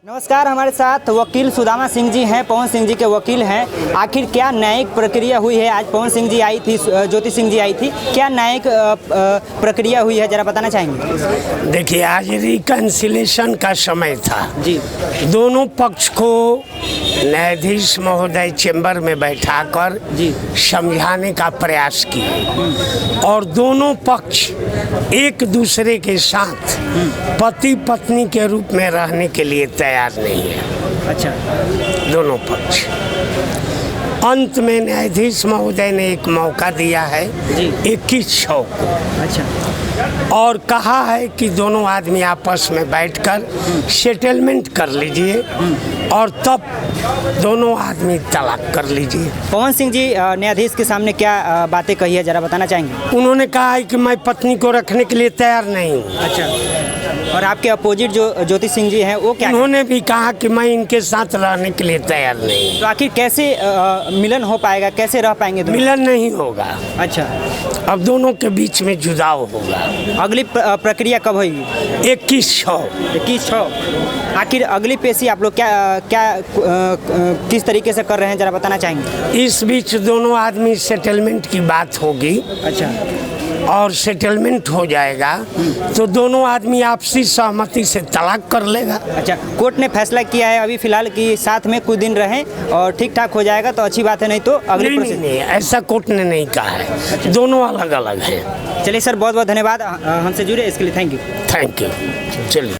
नमस्कार, हमारे साथ वकील सुदामा सिंह जी हैं, पवन सिंह जी के वकील हैं। आखिर क्या न्यायिक प्रक्रिया हुई है? आज पवन सिंह जी आई थी, ज्योति सिंह जी आई थी, क्या न्यायिक प्रक्रिया हुई है, जरा बताना चाहेंगे? देखिए, आज रिकन्सिलेशन का समय था जी। दोनों पक्ष को न्यायाधीश महोदय चेंबर में बैठाकर जी समझाने का प्रयास किए और दोनों पक्ष एक दूसरे के साथ पति पत्नी के रूप में रहने के लिए तैयार नहीं है। अच्छा। दोनों पक्ष अंत में न्यायाधीश महोदय ने एक मौका दिया है 21/6 को। अच्छा। और कहा है कि दोनों आदमी आपस में बैठकर सेटलमेंट कर लीजिए और तब दोनों आदमी तलाक कर लीजिए। पवन सिंह जी न्यायाधीश के सामने क्या बातें कही है, जरा बताना चाहेंगे? उन्होंने कहा है कि मैं पत्नी को रखने के लिए तैयार नहीं हूँ। अच्छा। और आपके अपोजिट जो ज्योति सिंह जी हैं, वो क्या? उन्होंने भी कहा कि मैं इनके साथ रहने के लिए तैयार नहीं हूँ। तो आखिर कैसे मिलन हो पाएगा, कैसे रह पाएंगे दोनों? मिलन नहीं होगा। अच्छा। अब दोनों के बीच में जुदाव होगा। अगली प्रक्रिया कब होगी? 21/6। आखिर अगली पेशी आप लोग क्या किस तरीके से कर रहे हैं, जरा बताना चाहेंगे? इस बीच दोनों आदमी सेटलमेंट की बात होगी। अच्छा। और सेटलमेंट हो जाएगा तो दोनों आदमी आपसी सहमति से तलाक कर लेगा। अच्छा, कोर्ट ने फैसला किया है अभी फिलहाल कि साथ में कुछ दिन रहें और ठीक ठाक हो जाएगा तो अच्छी बात है, नहीं तो अगली नहीं, ऐसा कोर्ट ने नहीं कहा है। अच्छा। दोनों अलग अलग हैं। चलिए सर, बहुत बहुत धन्यवाद हमसे जुड़े इसके लिए। Thank you. Thank you. चलिए।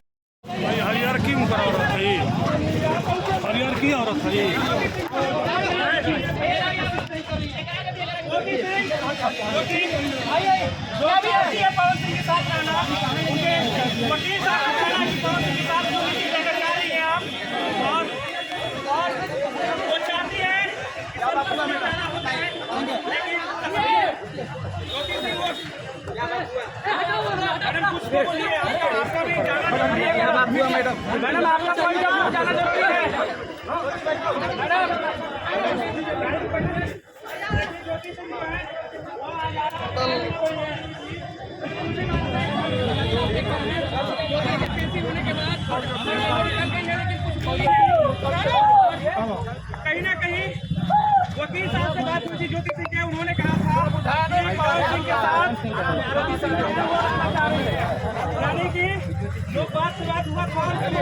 जो भी आती है पवन सिंह के साथ रहना, उनके वकील साहब कहना कि पवन सिंह के साथ जो नीति लेकर जा रही हैं आप, और वो चाहती है कि संतोष में रहना होता है, लेकिन ज्योति सिंह वो मैडम कुछ बोलिए, आपका भी जाना जरूरी है। मैडम आपका पॉइंट ऑफ व्यू जाना जरूरी है। मैडम ज्योति सिंह जो है वो आ जा रहा है। कहीं ना कहीं वकील साहब से बात हुई थी ज्योति सिंह के, उन्होंने कहा था पवन सिंह के साथ ज्योति सिंह यानी कि जो बात हुआ पवन सिंह